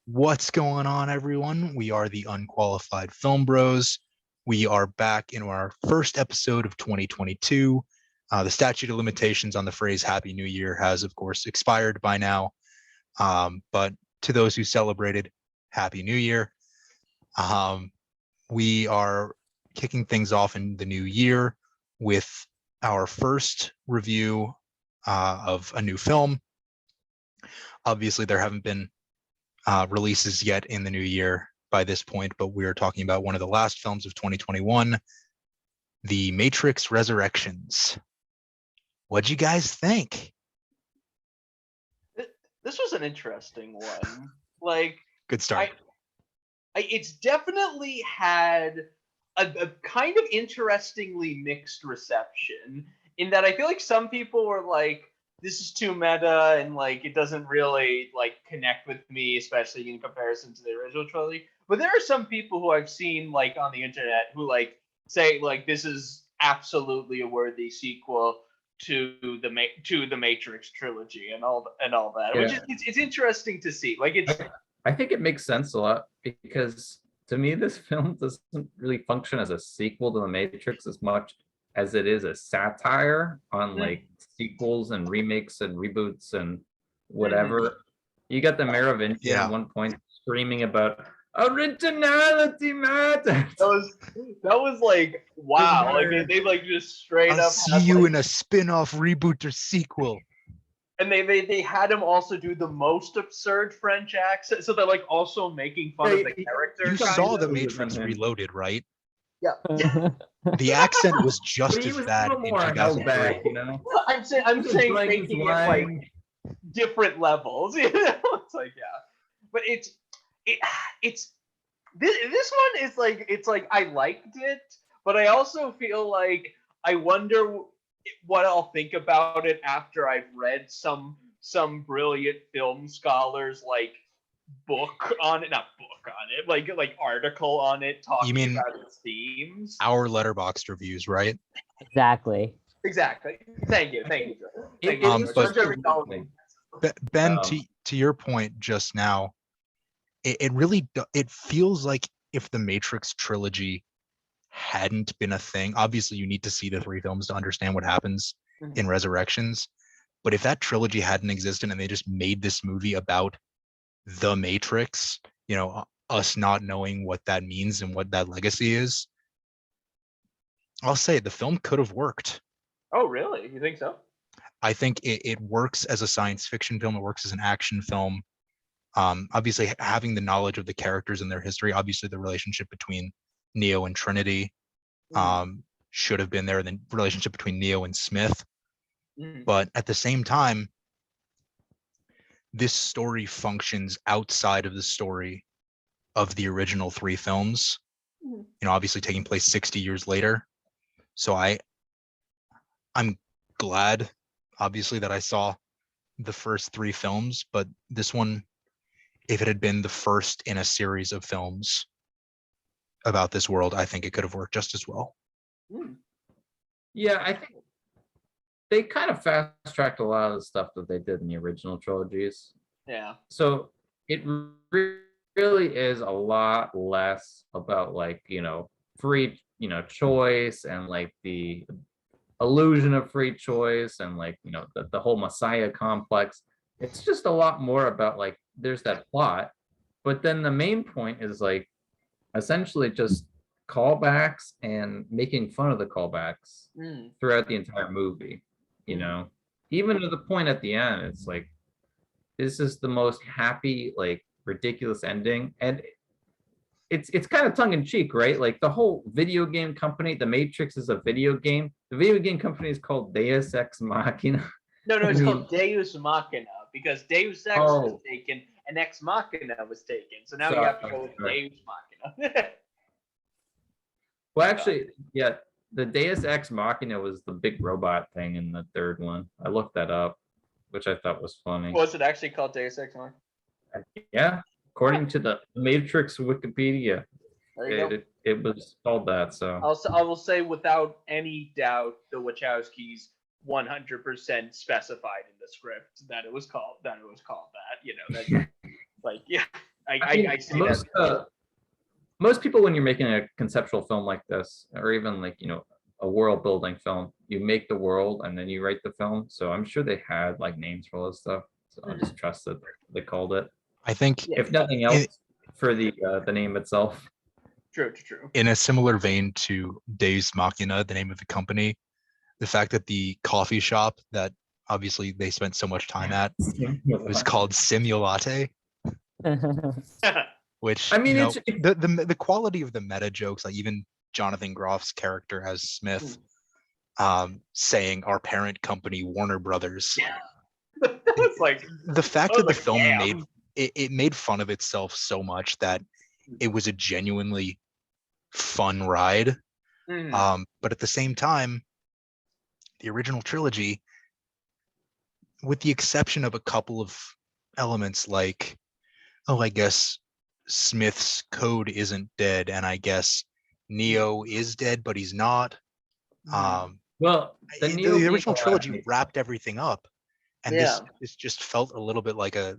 What's going on, everyone? We are the Unqualified Filmbros. We are back in our first episode of 2022. The statute of limitations on the phrase Happy New Year has, of course, expired by now. But to those who celebrated, Happy New Year. We are kicking things off in the new year with our first review of a new film. Obviously, there haven't been releases yet in the new year by this point, but we are talking about one of the last films of 2021, The Matrix Resurrections. What'd you guys think? This was an interesting one. Like, good start. It's definitely had a kind of interestingly mixed reception in that I feel like some people were like, this is too meta and like it doesn't really like connect with me, especially in comparison to the original trilogy. But there are some people who I've seen like on the internet who like say like this is absolutely a worthy sequel to the Matrix trilogy and all that, Yeah. which is it's interesting to see. Like I think it makes sense a lot because to me this film doesn't really function as a sequel to the Matrix as much as it is a satire on like sequels and remakes and reboots and whatever. You got the Merovingian at one point screaming about originality matters. That was like wow, like they like just straight I'll up see you in a spin-off reboot or sequel. And they had him also do the most absurd French accent, so they're like also making fun of the character. You saw The Matrix Reloaded, right? Yeah. The accent was just as bad in more held 2003. back, you know? I'm saying making it like different levels. You know, it's like but it's this one is like it's like I liked it, but I also feel like I wonder what I'll think about it after I've read some brilliant film scholars like book on it, not book on it, like article on it talking about its themes. Our Letterboxd reviews, right? Exactly. Thank you. Ben, to your point just now, it really feels like if the Matrix trilogy hadn't been a thing, obviously you need to see the three films to understand what happens in Resurrections, but if that trilogy hadn't existed and they just made this movie about the Matrix, you know, us not knowing what that means and what that legacy is, I'll say the film could have worked. Oh, really? You think so? I think it works as a science fiction film. It works as an action film. Obviously, having the knowledge of the characters and their history, obviously the relationship between Neo and Trinity should have been there. The relationship between Neo and Smith. But at the same time, this story functions outside of the story of the original three films, you know, obviously taking place 60 years later. So I'm glad, obviously, that I saw the first three films, but this one, if it had been the first in a series of films about this world, I think it could have worked just as well. Yeah, I think they kind of fast-tracked a lot of the stuff that they did in the original trilogies. Yeah. So it really is a lot less about like, you know, free, you know, choice and like the illusion of free choice and like, you know, the whole Messiah complex. It's just a lot more about like, there's that plot, but then the main point is like essentially just callbacks and making fun of the callbacks throughout the entire movie, you know, even to the point at the end, it's like, this is the most happy, like ridiculous ending. And it's kind of tongue-in-cheek, right? Like the whole video game company, the Matrix is a video game. The video game company is called Deus Ex Machina. No, it's called Deus Machina because Deus Ex was taken and Ex Machina was taken. So now you have to go with Deus Machina. Well, actually, yeah, the Deus Ex Machina was the big robot thing in the third one. I looked that up, which I thought was funny. Was it actually called Deus Ex Machina? Yeah, according to the Matrix Wikipedia, it was called that. So I will say without any doubt, the Wachowskis 100% specified in the script that it was called that. You know, that like I see that. Most people, when you're making a conceptual film like this, or even like, a world building film, you make the world and then you write the film. So I'm sure they had like names for all this stuff. So I'll just trust that they called it. I think If nothing else, for the name itself. True. in a similar vein to Deus Machina, the name of the company, the fact that the coffee shop that obviously they spent so much time at was called Simulate, which I mean, the quality of the meta jokes, like even Jonathan Groff's character as Smith, saying our parent company Warner Brothers. It's like the fact that the like, film damn. made fun of itself so much that it was a genuinely fun ride. But at the same time, the original trilogy, with the exception of a couple of elements like, I guess Smith's code isn't dead, and I guess Neo is dead, but he's not. Well, the original trilogy wrapped everything up, and Yeah. this just felt a little bit like I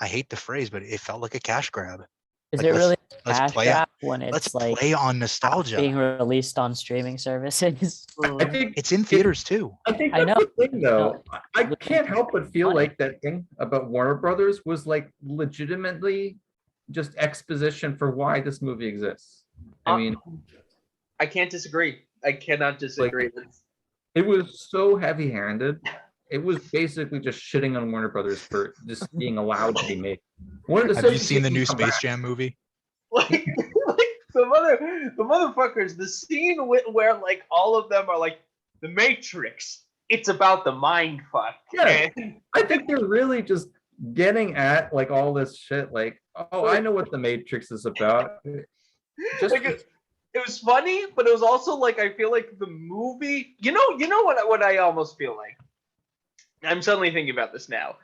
hate the phrase, but it felt like a cash grab. Is Like, it really a let's cash play grab when Let's it's like play on nostalgia. being released on streaming services? I think It's in theaters too. I think I that's know. the thing, though. I Look, can't help but feel funny. like that thing about Warner Brothers was like legitimately just exposition for why this movie exists. I mean, I can't disagree. I cannot disagree. it was so heavy-handed. It was basically just shitting on Warner Brothers for just being allowed to be made. Have you seen the new Space Jam movie? Like the motherfuckers, the scene where like all of them are like the Matrix. It's about the mind fuck. Yeah, I think they're really just getting at like all this shit. Like, oh, I know what the Matrix is about. Just like it was funny, but it was also like I feel like the movie. You know what I almost feel like. I'm suddenly thinking about this now.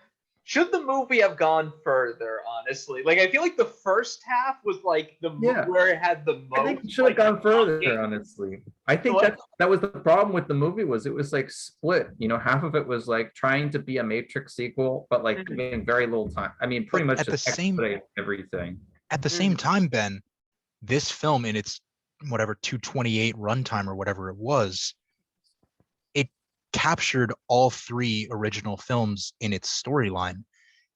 Should the movie have gone further? Honestly, like I feel like the first half was like where it had the most. I think it should have gone further. Honestly, I think that was the problem with the movie. Was it was like split. Half of it was like trying to be a Matrix sequel, but like in very little time. I mean, pretty much at just expedited everything. At the same time, Ben, this film in its whatever 228 runtime or whatever it was, it captured all three original films in its storyline.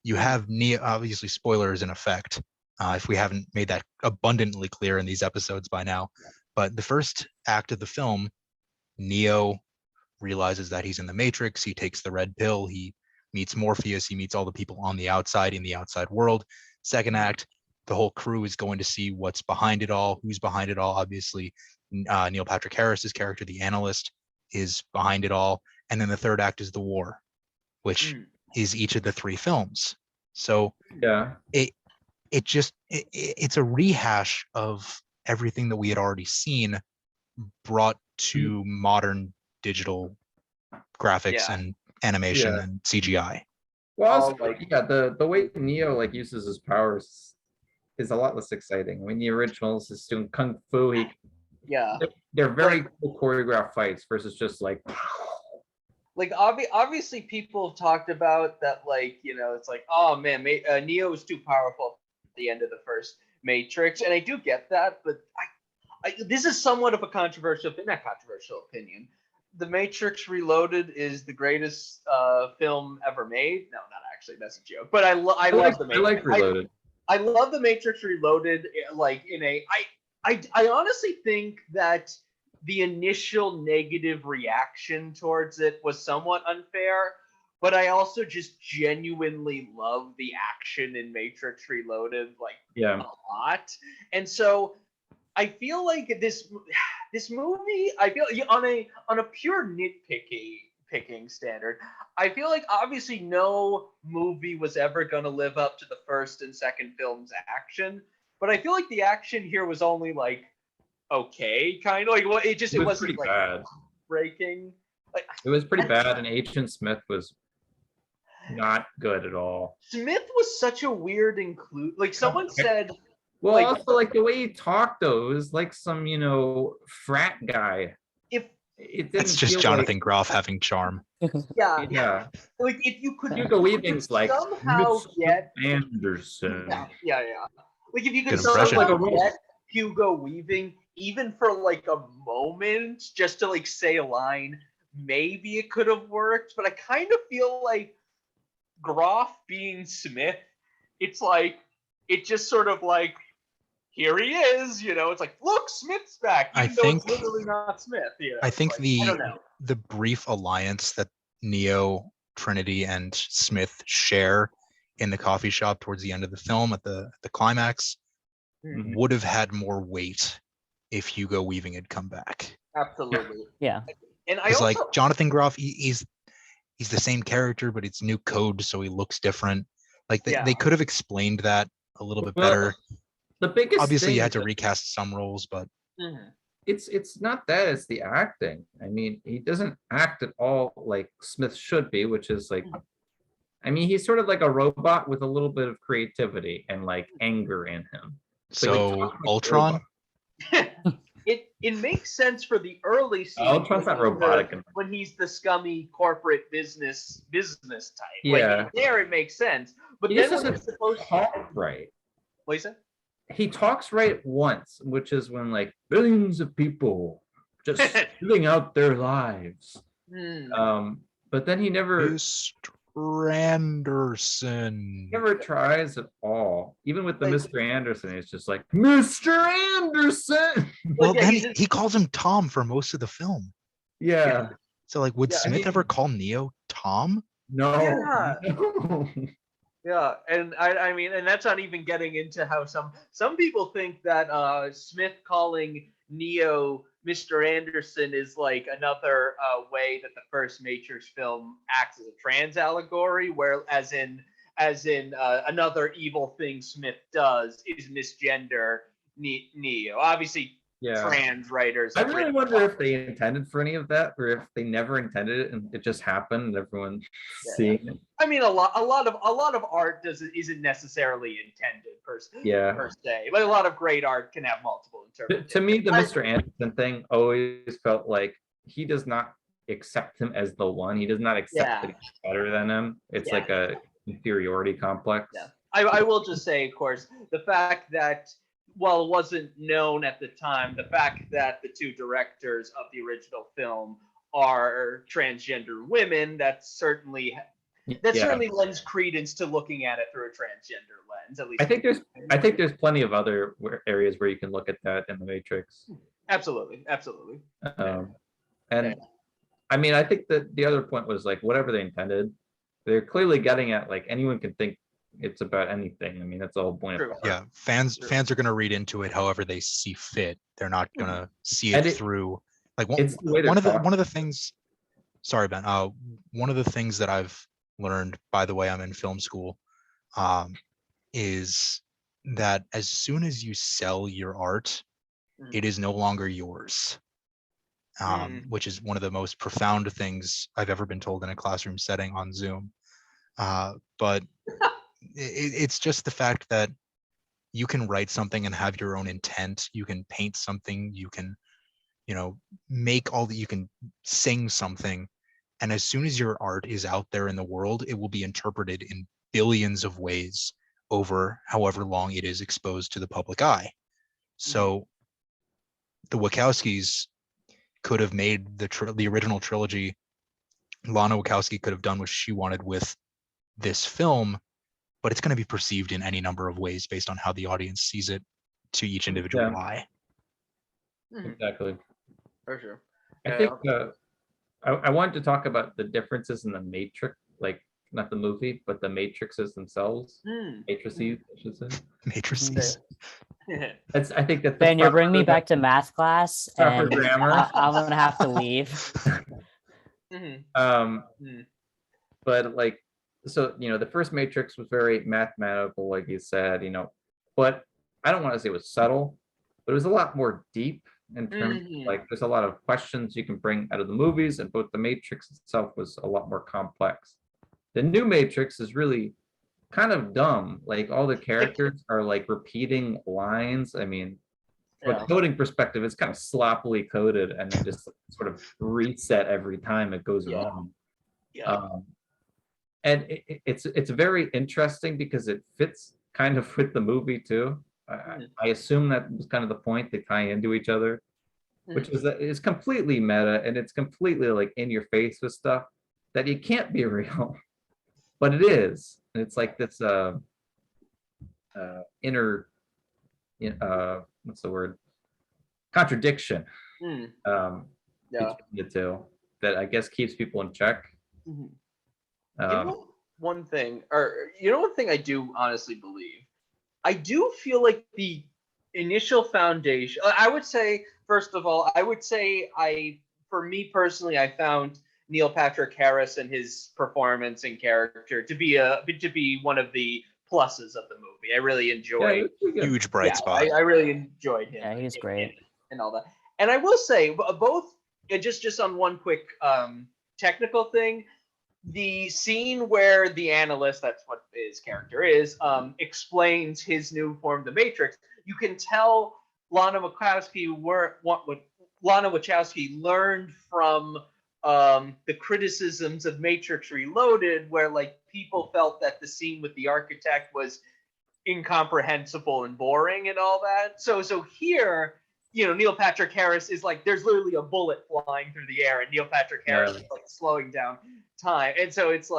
You have Neo, obviously spoilers in effect, if we haven't made that abundantly clear in these episodes by now, but the first act of the film, Neo realizes that he's in the Matrix, he takes the red pill, he meets Morpheus, he meets all the people on the outside in the outside world. Second act, the whole crew is going to see what's behind it all, who's behind it all. Obviously, Neil Patrick Harris's character, the analyst, is behind it all. And then the third act is the war, which is each of the three films. So yeah, it's a rehash of everything that we had already seen brought to modern digital graphics and animation and CGI. Well, also, the way Neo like uses his powers is a lot less exciting. I mean, the originals is doing kung fu. They're very cool choreographed fights versus just like obviously people have talked about that, like, it's like, oh man, Neo is too powerful at the end of the first Matrix, and I do get that, but this is somewhat of a not controversial opinion. The Matrix Reloaded is the greatest film ever made. No, not actually. That's a joke. But I love the Matrix. I like Reloaded. I love the Matrix Reloaded. Like I honestly think that the initial negative reaction towards it was somewhat unfair, but I also just genuinely love the action in Matrix Reloaded a lot. And so I feel like this movie, I feel on a pure nitpicking standard, I feel like obviously no movie was ever going to live up to the first and second film's action, but I feel like the action here was only like okay, kind of like it wasn't like bad. Breaking. It was pretty bad, and Agent Smith was not good at all. Smith was such a weird include. Like someone said. Well, also like the way he talked, though, it was like some frat guy. It It's didn't just feel Jonathan Groff having charm. Yeah, like, yeah. like if you could, Hugo Weaving's like somehow Mr. get Anderson. yeah. Like if you could Good impression. somehow Like a role. get Hugo Weaving, even for like a moment, just to like say a line, maybe it could have worked. But I kind of feel like Groff being Smith, it's like it just sort of like here he is, it's like look, Smith's back, I even though think- it's literally not Smith. I think Like, I don't know. the brief alliance that Neo, Trinity, and Smith share in the coffee shop towards the end of the film at the climax Mhm. would have had more weight if Hugo Weaving had come back. Absolutely. Yeah. And I Because also like Jonathan Groff, he's the same character, but it's new code, so he looks different. Like Yeah. they could have explained that a little bit Well, better. The biggest Obviously, thing you had is to that recast some roles, but Mhm. it's not that, it's the acting. I mean, he doesn't act at all like Smith should be, which is like, I mean, he's sort of like a robot with a little bit of creativity and like anger in him. So he so talks like a Ultron. robot. It makes sense for the early scenes Ultron's not when he's robotic. when he's the scummy corporate business type. Yeah. Like there it makes sense. But He then just when it's doesn't supposed talk right. what you said? He talks right once, which is when like billions of people just living out their lives. But then he never Anderson. tries at all. Even with the Like- Mr. Anderson, he's just like Mr. Anderson. Well, yeah, then he's just- he calls him Tom for most of the film. Yeah. So like, would Yeah, Smith ever call Neo Tom? No. Yeah. No. Yeah, and I mean, and that's not even getting into how some people think that Smith calling Neo Mr. Anderson is like another way that the first Matrix film acts as a trans allegory, where as in another evil thing Smith does is misgender Neo. Obviously, Yeah. trans writers. I have really written wonder about if they intended for any of that, or if they never intended it and it just happened and everyone Yeah. seeing it. I mean, a lot of art isn't necessarily intended per se, but a lot of great art can have multiple interpretations. To me, the Mr. Anderson thing always felt like he does not accept him as the one. He does not accept Yeah. that he's better than him. It's Yeah. like a inferiority complex. Yeah. I will just say, of course, the fact that while it wasn't known at the time, the fact that the two directors of the original film are transgender women, that certainly lends credence to looking at it through a transgender lens. At least I think there's plenty of other areas where you can look at that in the Matrix. absolutely. And I mean, I think that the other point was like whatever they intended, they're clearly getting at like anyone can think it's about anything. I mean, that's the whole point. True. Of art. Yeah, fans are going to read into it however they see fit. They're not going to see it through. Like It's the way they're one of the things. Sorry, Ben. One of the things that I've learned, by the way, I'm in film school, is that as soon as you sell your art, it is no longer yours. Which is one of the most profound things I've ever been told in a classroom setting on Zoom. But it's just the fact that you can write something and have your own intent. You can paint something. You can, make all that. You can sing something. And as soon as your art is out there in the world, it will be interpreted in billions of ways over however long it is exposed to the public eye. So the Wachowskis could have made the original trilogy. Lana Wachowski could have done what she wanted with this film, but it's going to be perceived in any number of ways based on how the audience sees it to each individual eye. Exactly. For sure. I think I wanted to talk about the differences in the Matrix, like not the movie, but the matrices themselves. Matrices, I should say. Matrices. I think that Ben, you're bringing me back to math class, proper and grammar. I'm gonna have to leave. But like, so the first Matrix was very mathematical, like you said, but I don't want to say it was subtle, but it was a lot more deep in terms of, like there's a lot of questions you can bring out of the movies, and both the Matrix itself was a lot more complex. The new Matrix is really kind of dumb. Like all the characters are like repeating lines. I mean, from a coding perspective, it's kind of sloppily coded and then just sort of reset every time it goes wrong. And it's very interesting because it fits kind of with the movie too. I assume that was kind of the point, they tie into each other, which is that it's completely meta and it's completely like in your face with stuff that it can't be real, but it is. And it's like this inner what's the word? Contradiction between the two that I guess keeps people in check. You know one thing I do honestly believe? I do feel like the initial foundation, I would say, first of all, for me personally, I found Neil Patrick Harris and his performance and character to be one of the pluses of the movie. I really enjoyed. Huge bright spot. I really enjoyed him. Yeah, he's great. And all that. And I will say, both, just on one quick technical thing, the scene where the analyst, that's what his character is, explains his new form, the Matrix, you can tell Lana Wachowski learned from the criticisms of Matrix Reloaded, where like people felt that the scene with the architect was incomprehensible and boring and all that. So here, Neil Patrick Harris is like, there's literally a bullet flying through the air, and Neil Patrick Harris is like slowing down time, and so it's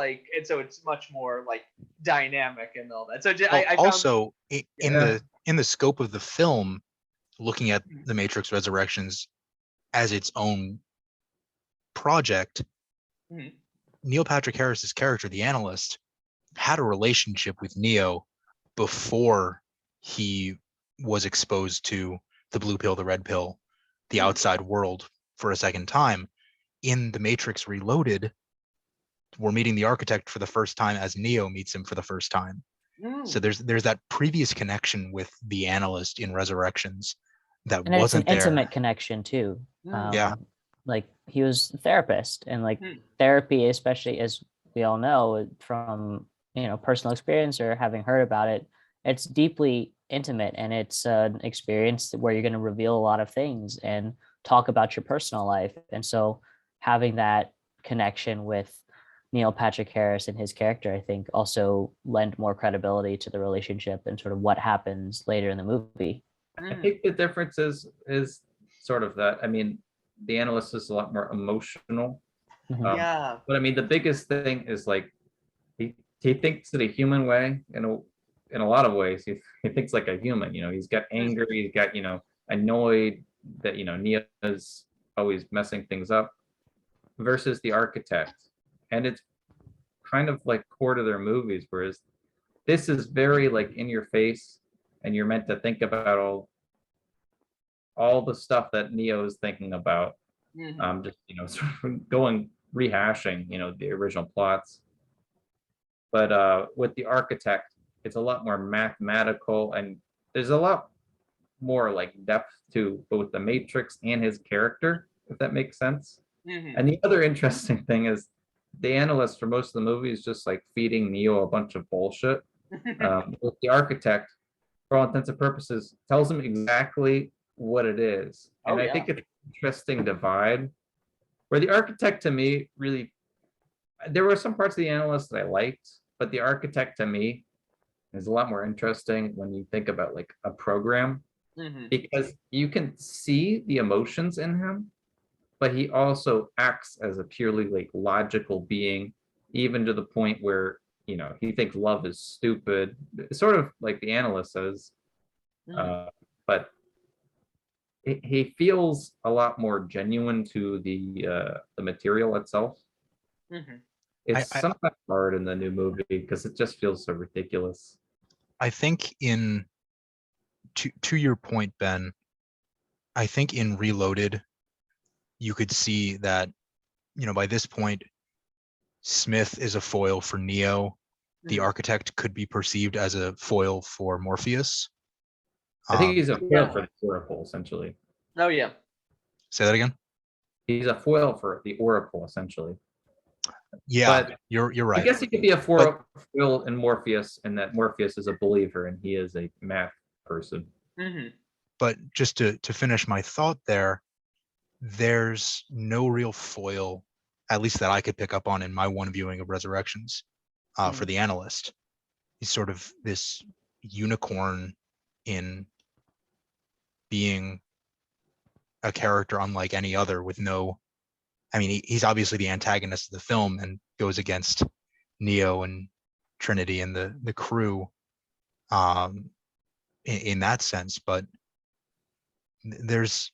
much more like dynamic and all that. So I also found, in the scope of the film, looking at the Matrix Resurrections as its own project, Neil Patrick Harris's character, the analyst, had a relationship with Neo before he was exposed to the blue pill, the red pill, the outside world for a second time. In The Matrix Reloaded, we're meeting the architect for the first time as Neo meets him for the first time. So there's that previous connection with the analyst in Resurrections that and wasn't it's an there. intimate connection too. Yeah. Like he was a therapist, and like therapy, especially as we all know from personal experience or having heard about it, it's deeply intimate, and it's an experience where you're going to reveal a lot of things and talk about your personal life. And so having that connection with Neil Patrick Harris and his character, I think, also lend more credibility to the relationship and sort of what happens later in the movie. I think the difference is sort of that. I mean, the analyst is a lot more emotional. But I mean, the biggest thing is like he thinks in a human way. In a lot of ways, he thinks like a human. He's got anger. He's got annoyed that Neo's always messing things up. Versus the architect, and it's kind of like core to their movies. Whereas this is very like in your face, and you're meant to think about all the stuff that Neo is thinking about. Just sort of rehashing the original plots. But with the architect, it's a lot more mathematical, and there's a lot more like depth to both the Matrix and his character, if that makes sense. And the other interesting thing is the analyst for most of the movie is just like feeding Neo a bunch of bullshit. With the architect, for all intents and purposes, tells him exactly what it is. And I think it's an interesting divide where the architect, to me, really, there were some parts of the analyst that I liked, but the architect to me is a lot more interesting when you think about like a program, because you can see the emotions in him, but he also acts as a purely like logical being, even to the point where he thinks love is stupid, sort of like the analyst says. But he feels a lot more genuine to the material itself. It's sometimes hard in the new movie because it just feels so ridiculous. I think to your point, Ben, I think in Reloaded, you could see that, by this point, Smith is a foil for Neo. The architect could be perceived as a foil for Morpheus. I think he's a foil for the Oracle, essentially. Oh, yeah. Say that again? He's a foil for the Oracle, essentially. Yeah, but you're right. I guess he could be a foil in Morpheus, and that Morpheus is a believer and he is a math person. but just to finish my thought there, there's no real foil, at least that I could pick up on in my one viewing of Resurrections, for the analyst. He's sort of this unicorn in being a character unlike any other, with no, I mean, he's obviously the antagonist of the film and goes against Neo and Trinity and the crew in that sense. But there's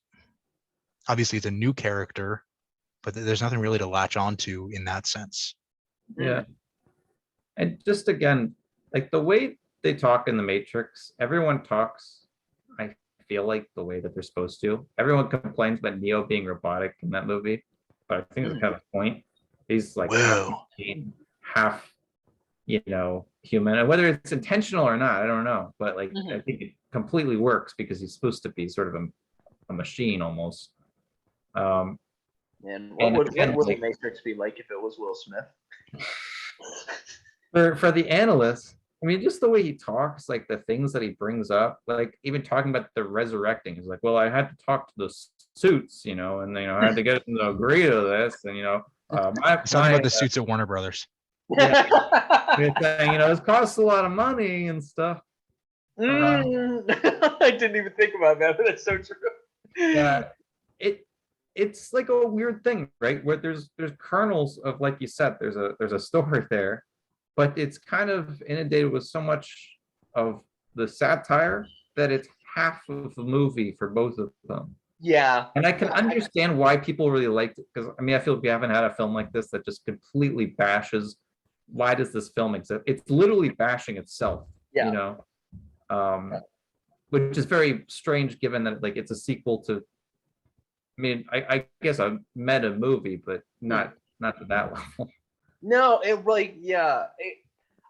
obviously, it's a new character, but there's nothing really to latch onto in that sense. Yeah. And just again, like the way they talk in the Matrix, everyone talks, I feel like, the way that they're supposed to. Everyone complains about Neo being robotic in that movie, but I think it's kind of the point. He's like half machine, half, human. And whether it's intentional or not, I don't know. But like I think it completely works because he's supposed to be sort of a machine almost. And what would the Matrix be like if it was Will Smith? For the analyst, I mean, just the way he talks, like the things that he brings up, like even talking about the resurrecting, he's like, well, I had to talk to the suits, and I had to get them to agree to this, and It's talking about the suits at Warner Brothers. Yeah, it's costs a lot of money and stuff. I didn't even think about that, but that's so true. Yeah, it's like a weird thing, right? Where there's kernels of, like you said, there's a story there, but it's kind of inundated with so much of the satire that it's half of the movie for both of them. Yeah. And I can understand why people really liked it, because I mean, I feel we haven't had a film like this that just completely bashes, why does this film exist? It's literally bashing itself, which is very strange given that like it's a sequel to, I mean, I guess a meta movie, but not to that level. No,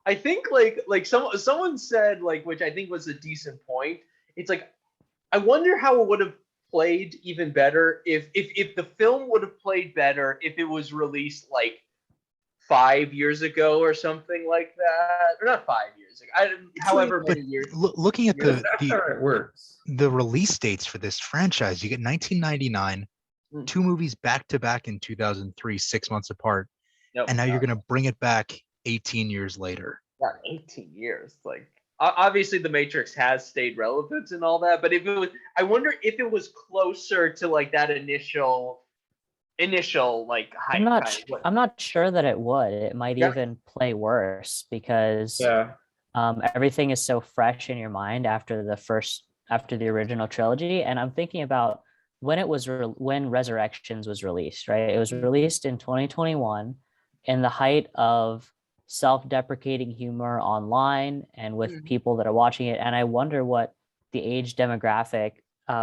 I think like someone said, like, which I think was a decent point. It's like, I wonder how it would have played even better if the film would have played better if it was released like 5 years ago or something like that, or not 5 years ago. However many years. Looking at That's how it works. The release dates for this franchise, you get 1999, 2 movies back to back in 2003, 6 months apart, and now you're going to bring it back 18 years later. Not 18 years, like obviously the Matrix has stayed relevant and all that, but if it was, I wonder if it was closer to like that initial like hype. I'm not sure that it would. It might even play worse because everything is so fresh in your mind after the original trilogy. And I'm thinking about when when Resurrections was released, right? It was released in 2021 in the height of self-deprecating humor online and with people that are watching it. And I wonder what the age demographic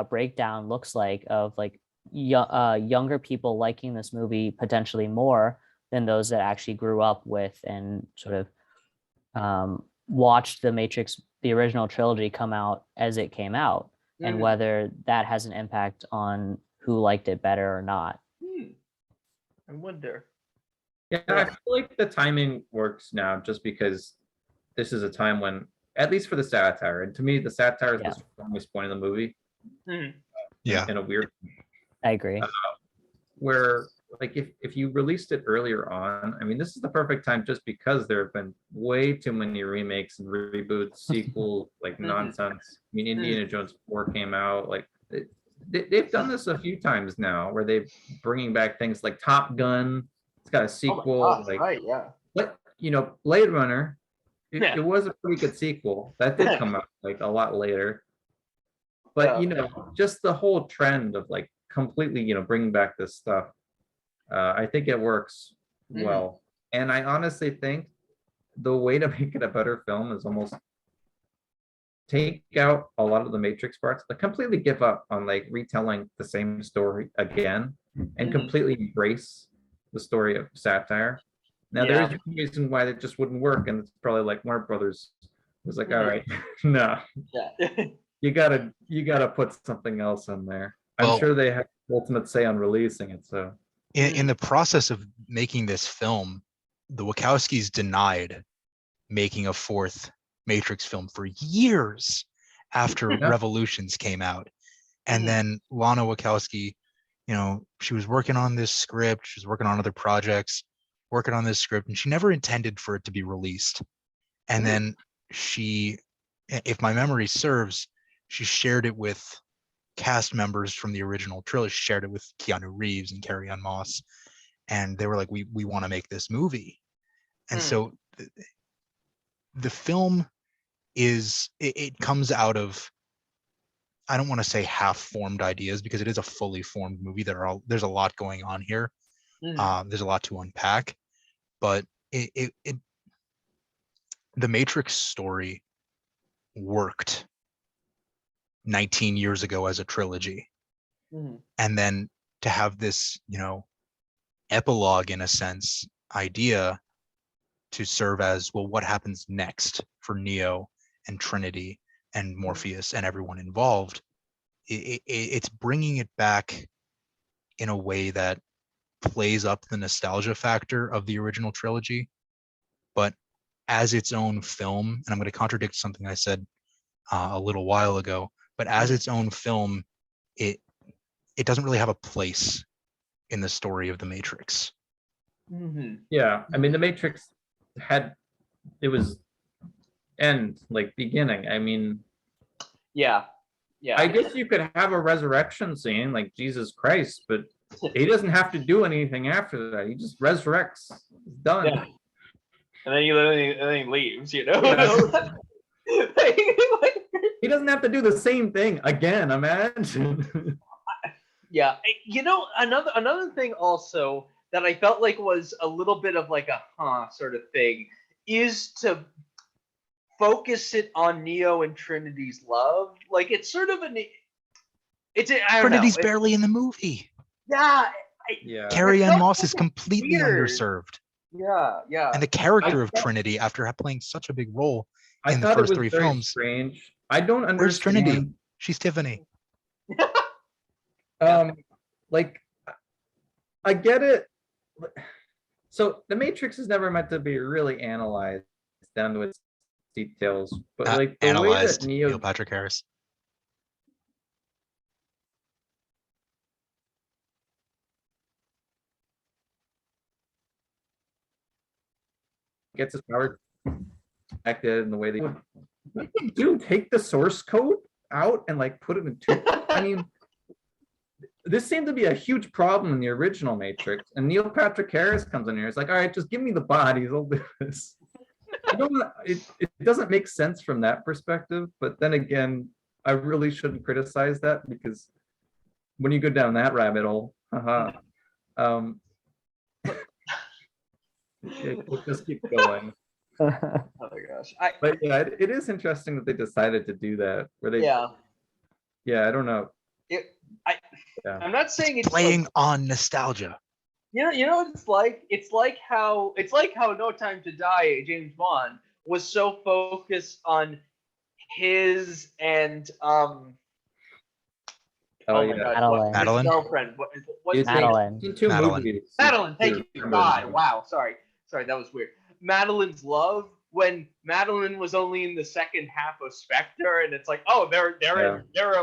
breakdown looks like of like younger people liking this movie potentially more than those that actually grew up with and sort of watched the Matrix, the original trilogy, come out as it came out, and whether that has an impact on who liked it better or not. I wonder. Yeah, I feel like the timing works now just because this is a time when, at least for the satire, and to me, the satire is the strongest point of the movie. In a weird way. I agree. Where, like, if you released it earlier on, I mean, this is the perfect time just because there have been way too many remakes and reboots, sequels, like nonsense. I mean, Indiana Jones 4 came out. Like, they've done this a few times now where they're bringing back things like Top Gun. It's got a sequel. Oh my God, But, Blade Runner, it was a pretty good sequel. That did come out, like, a lot later. But, just the whole trend of, like, completely, bringing back this stuff, I think it works well. And I honestly think the way to make it a better film is almost take out a lot of the Matrix parts, like completely give up on like retelling the same story again and completely embrace the story of satire. Now there is a reason why that just wouldn't work, and it's probably like Warner Brothers was like, all right, no, you gotta put something else in there. I'm sure they have ultimate say on releasing it. So in the process of making this film, the Wachowskis denied making a 4th Matrix film for years after Revolutions came out. And then Lana Wachowski, she was working on this script, she was working on other projects, working on this script, and she never intended for it to be released. And then she, if my memory serves, she shared it with cast members from the original trilogy. She shared it with Keanu Reeves and Carrie-Anne Moss, and they were like, we want to make this movie. And so the film it comes out of, I don't want to say half-formed ideas, because it is a fully formed movie. There's a lot going on here. There's a lot to unpack, but the Matrix story worked 19 years ago as a trilogy. And then to have this, epilogue, in a sense, idea to serve as, well, what happens next for Neo and Trinity and Morpheus and everyone involved, it's bringing it back in a way that plays up the nostalgia factor of the original trilogy, but as its own film. And I'm going to contradict something I said a little while ago, but as its own film, it doesn't really have a place in the story of the Matrix. Yeah, I mean, the Matrix it was end, like beginning. I mean, yeah. I guess you could have a resurrection scene, like Jesus Christ, but he doesn't have to do anything after that. He just resurrects. It's done. Yeah. And then he leaves, Yeah. He doesn't have to do the same thing again, imagine. Yeah. Another thing also that I felt like was a little bit of like a sort of thing is to focus it on Neo and Trinity's love. Like, it's sort of I don't Trinity's know. barely in the movie. Yeah. Carrie-Anne Moss is completely weird. underserved. Yeah. And the character of Trinity, after playing such a big role in the first three films, strange. I don't understand. Where's Trinity? She's Tiffany. Like, I get it. So the Matrix is never meant to be really analyzed down to its details, but like the analyzed, way that Neo, Neil Patrick Harris. gets his power connected and the way they do take the source code out and like put it into, I mean, this seemed to be a huge problem in the original Matrix, and Neil Patrick Harris comes in here. It's like, all right, just give me the bodies, I'll do this. It doesn't make sense from that perspective, but then again, I really shouldn't criticize that, because when you go down that rabbit hole, we'll just keep going. Oh my gosh. But yeah, it is interesting that they decided to do that. Where they, yeah, I don't know. I'm not saying it's playing like, on nostalgia. you know what it's like? It's like how No Time to Die, James Bond, was so focused on his and Madeline. Madeline? his girlfriend. What's Madeline. Madeline, thank you. God, wow, sorry, that was weird. Madeline's love, when Madeline was only in the second half of Spectre, and it's like, oh, they're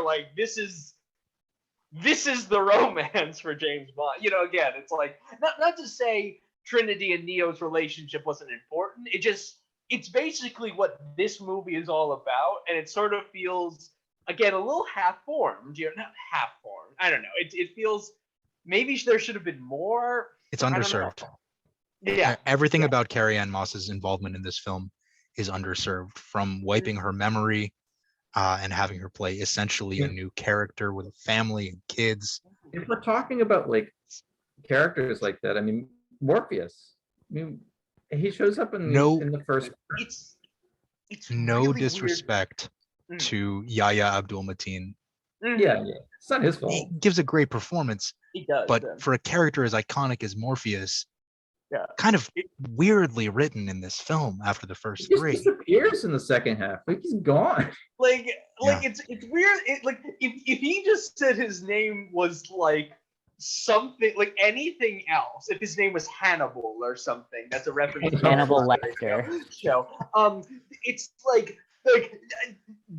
like, this is the romance for James Bond. Again, it's like, not to say Trinity and Neo's relationship wasn't important. It's basically what this movie is all about, and it sort of feels, again, a little half-formed. Not half-formed. I don't know. It feels, maybe there should have been more. It's underserved. Yeah. Everything about Carrie-Anne Moss's involvement in this film is underserved, from wiping her memory and having her play essentially a new character with a family and kids. If we're talking about like characters like that, I mean, Morpheus, I mean, he shows up in the first. It's no really disrespect weird. to Yahya Abdul-Mateen. Yeah, it's not his fault. He gives a great performance, He does, but for a character as iconic as Morpheus, yeah, kind of weirdly written in this film after the first He just three. disappears in the second half. Like, he's gone. It's weird. Like, if he just said his name was like something, like anything else, if his name was Hannibal or something, that's a reference to Hannibal Lecter show. It's like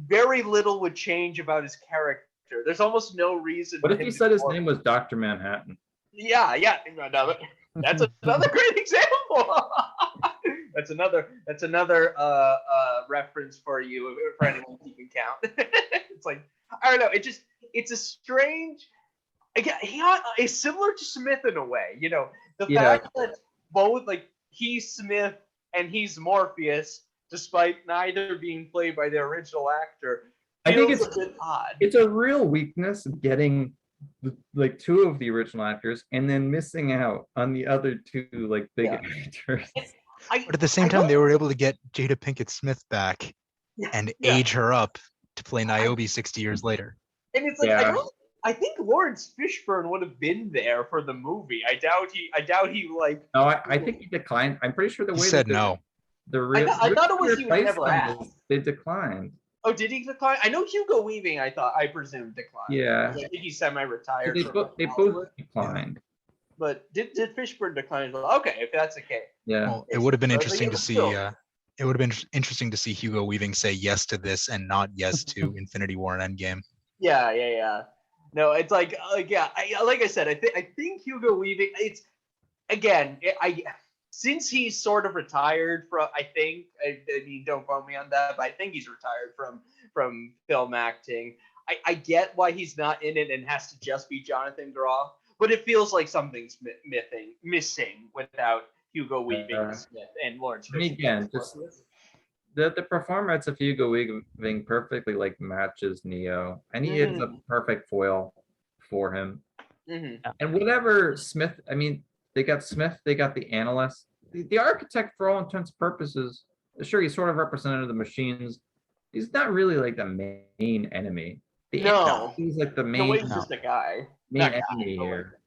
very little would change about his character character. There's almost no reason. What for if him he to said his morph. name was Dr. Manhattan? Yeah, that's another great example. That's another reference for you for anyone keeping count. It's like, I don't know. It's a strange. Again, is similar to Smith in a way. You know, the fact that both like he's Smith and he's Morpheus, despite neither being played by the original actor, I think feels a bit odd. It's a real weakness getting like two of the original actors and then missing out on the other two like big actors. But at the same time, they were able to get Jada Pinkett Smith back and age her up to play Niobe 60 years later. And it's like I think Lawrence Fishburne would have been there for the movie. I doubt he like. No, I think he declined. I'm pretty sure the way He said no. I thought it was he was never asked. They declined. Oh, did he decline? I know Hugo Weaving. I presume declined. Yeah. I think he's semi-retired. So they both declined. But did Fishburne decline as well? Okay, if that's the case. Yeah. Well, it would have been interesting to see. It would have been interesting to see Hugo Weaving say yes to this and not yes to Infinity War and Endgame. Yeah. No, it's like like I said, I think Hugo Weaving. It's again, since he's sort of retired from, I mean, don't quote me on that, but I think he's retired from film acting. I get why he's not in it and has to just be Jonathan Groff, but it feels like something's missing without Hugo Weaving Smith and Lawrence Fishburne. Again, just the performance of Hugo Weaving perfectly like matches Neo, and he is a perfect foil for him. And whatever Smith, I mean, they got Smith, they got the analyst, the architect. For all intents and purposes, sure, he's sort of representative of the machines. He's not really like the main enemy. He's like the main. He's just a guy. Main enemy here.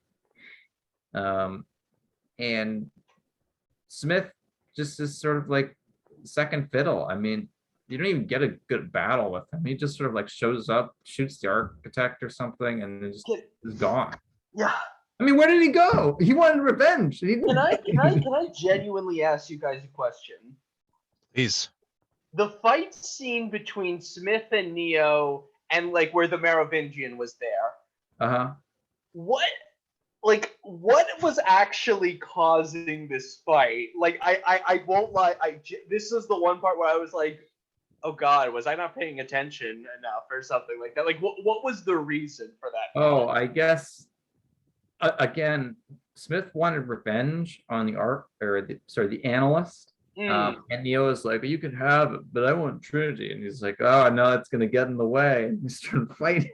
And Smith just is sort of like second fiddle. I mean, you don't even get a good battle with him. He just sort of like shows up, shoots the architect or something, and is gone. Yeah. I mean, where did he go? He wanted revenge. Can I genuinely ask you guys a question? Please. The fight scene between Smith and Neo, and like where the Merovingian was there. What was actually causing this fight? Like, I won't lie. This is the one part where I was like, oh God, was I not paying attention enough or something like that? Like, what was the reason for that? Oh, I guess. Again, Smith wanted revenge on the analyst. And Neo is like, you can have it, but I want Trinity. And he's like, oh no, it's gonna get in the way. And he's trying to fight.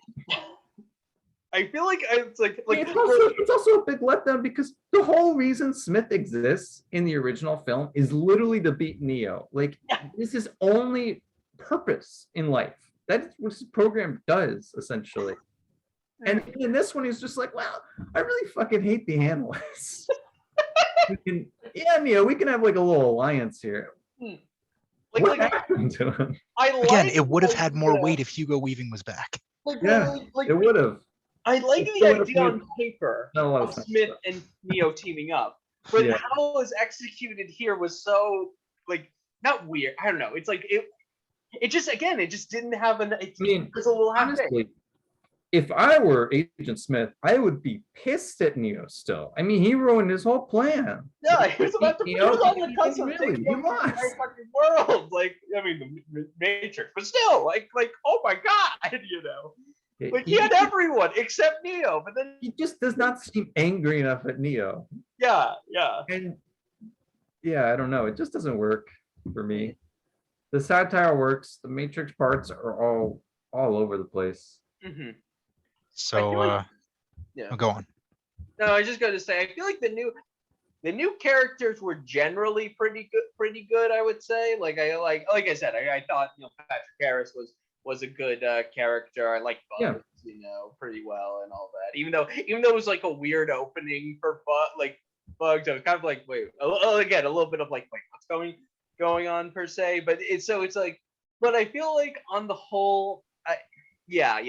I feel like it's like it's also a big letdown because the whole reason Smith exists in the original film is literally to beat Neo. Like, this is his only purpose in life. That's what his program does, essentially. And in this one, he's just like, well, I really fucking hate the analysts. Neo, we can have like a little alliance here. What happened to him? It would have had more weight if Hugo Weaving was back. It would have. I like the idea on paper of Smith and Neo teaming up, but how it was executed here was so like not weird. I don't know. It's like it just didn't have an. It was a little honestly. If I were Agent Smith, I would be pissed at Neo still. I mean, he ruined his whole plan. Yeah, he was about to put on the cusp of taking over the fucking world. Like, I mean, the Matrix, but still, like, oh my God, you know. Like, he had everyone except Neo, but then he just does not seem angry enough at Neo. Yeah. And I don't know. It just doesn't work for me. The satire works. The Matrix parts are all over the place. So, go on. No, I was just going to say, I feel like the new characters were generally pretty good. I would say, like I said, I thought Patrick Harris was a good character. I liked Bugs, pretty well and all that. Even though it was like a weird opening for Bugs, I was kind of like, wait, again, a little bit of like, wait, what's going on per se? But it's like, but I feel like on the whole, yeah.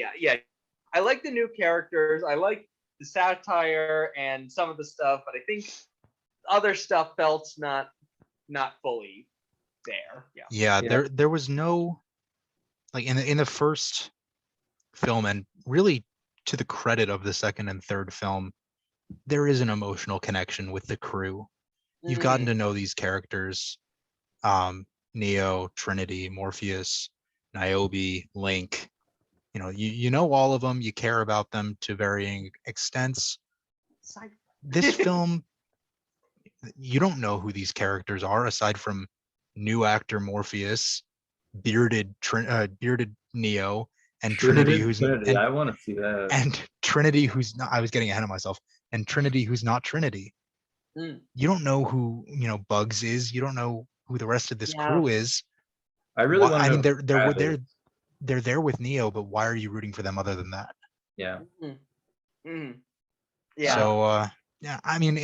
I like the new characters. I like the satire and some of the stuff, but I think other stuff felt not fully there. There was no, like in the first film, and really to the credit of the second and third film, there is an emotional connection with the crew. You've gotten to know these characters, Neo, Trinity, Morpheus, Niobe, Link. You know all of them. You care about them to varying extents. This film, you don't know who these characters are aside from new actor Morpheus, bearded Neo, and Trinity, I want to see that. and Trinity, who's not. I was getting ahead of myself. And Trinity, who's not Trinity. You don't know who Bugs is. You don't know who the rest of this crew is. I really want to. I mean, they're there with Neo, but why are you rooting for them other than that? Yeah. Yeah. So yeah, I mean,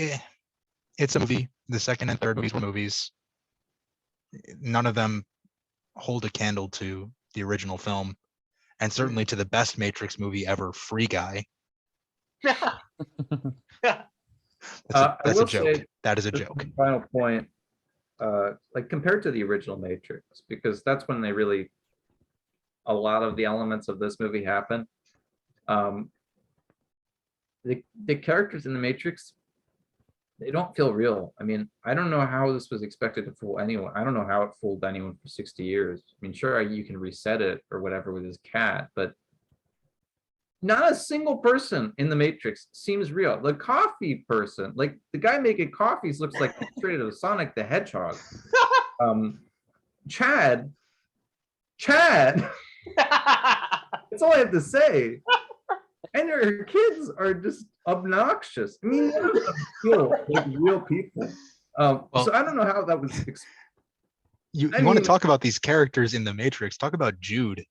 it's a movie. The second and third movies were movies. None of them hold a candle to the original film, and certainly to the best Matrix movie ever, Free Guy. That's a joke. That is a joke. Final point, like compared to the original Matrix, because that's when a lot of the elements of this movie happen. The characters in the Matrix, they don't feel real. I mean, I don't know how this was expected to fool anyone. I don't know how it fooled anyone for 60 years. I mean, sure, you can reset it or whatever with his cat, but not a single person in the Matrix seems real. The coffee person, like the guy making coffees, looks like straight out of Sonic the Hedgehog. Chad. That's all I have to say. And her kids are just obnoxious. I mean, none of them feel like real people. So I don't know how that was. You want to talk about these characters in the Matrix? Talk about Jude.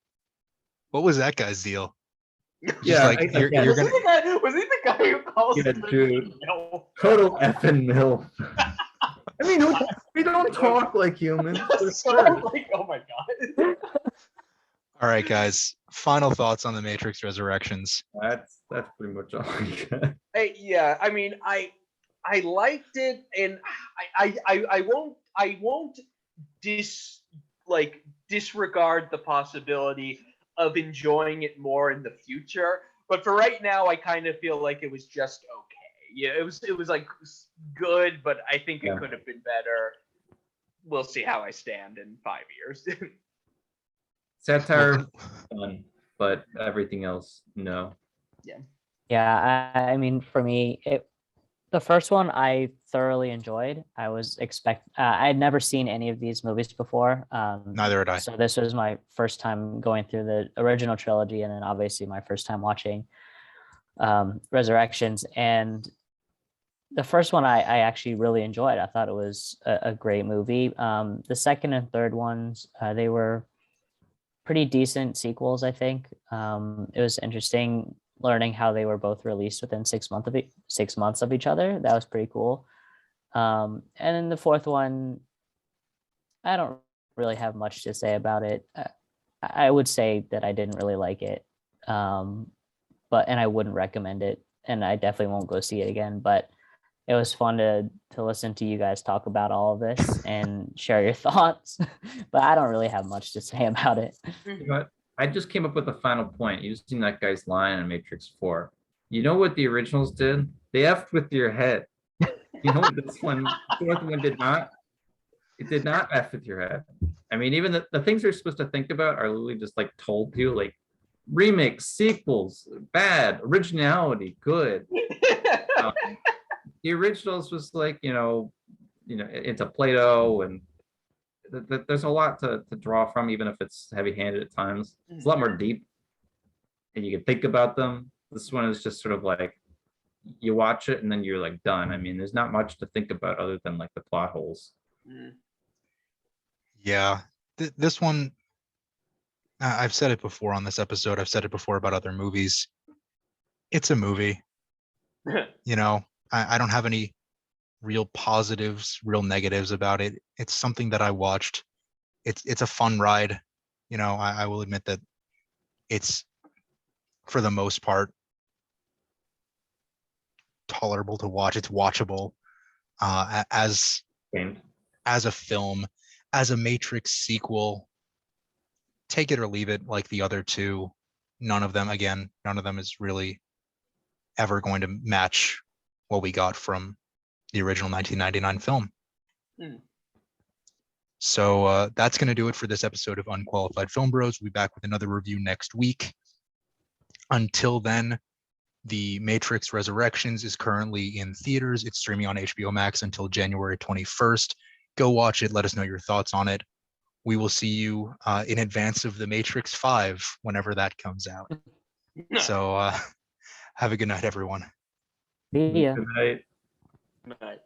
What was that guy's deal? Yeah, like, you're gonna. Was he the guy who calls him Jude? No. Total effing MILF. I mean, we don't talk like humans. So, like, oh my god. All right, guys. Final thoughts on the Matrix Resurrections. That's pretty much all I got. Yeah, I mean, I liked it, and I won't disregard the possibility of enjoying it more in the future. But for right now, I kind of feel like it was just okay. Yeah, it was like good, but I think it could have been better. We'll see how I stand in 5 years. Satire, fun, but everything else, no. Yeah, I mean, for me, the first one I thoroughly enjoyed. I had never seen any of these movies before. Neither had I. So this was my first time going through the original trilogy, and then obviously my first time watching Resurrections. And the first one I actually really enjoyed. I thought it was a great movie. The second and third ones, they were pretty decent sequels, I think. It was interesting learning how they were both released within 6 months of each other. That was pretty cool. And then the fourth one, I don't really have much to say about it. I would say that I didn't really like it, and I wouldn't recommend it, and I definitely won't go see it again. But it was fun to listen to you guys talk about all of this and share your thoughts. But I don't really have much to say about it. But I just came up with a final point using that guy's line in Matrix 4. You know what the originals did? They effed with your head. You know what this one, the fourth one did not? It did not F with your head. I mean, even the things you're supposed to think about are literally just like told to you, like remakes, sequels, bad, originality, good. The originals was like, into Plato, and there's a lot to draw from, even if it's heavy-handed at times. It's a lot more deep, and you can think about them. This one is just sort of like, you watch it and then you're like done. I mean, there's not much to think about other than like the plot holes. Yeah, this one, I've said it before on this episode. I've said it before about other movies. It's a movie. I don't have any real positives, real negatives about it. It's something that I watched. It's a fun ride. I will admit that it's, for the most part, tolerable to watch. It's watchable as a film, as a Matrix sequel. Take it or leave it, like the other two. none of them is really ever going to match what we got from the original 1999 film. Hmm. So that's going to do it for this episode of Unqualified Film Bros. We'll be back with another review next week. Until then, The Matrix Resurrections is currently in theaters. It's streaming on HBO Max until January 21st. Go watch it. Let us know your thoughts on it. We will see you in advance of The Matrix 5 whenever that comes out. So have a good night, everyone. See ya. Good night. Right.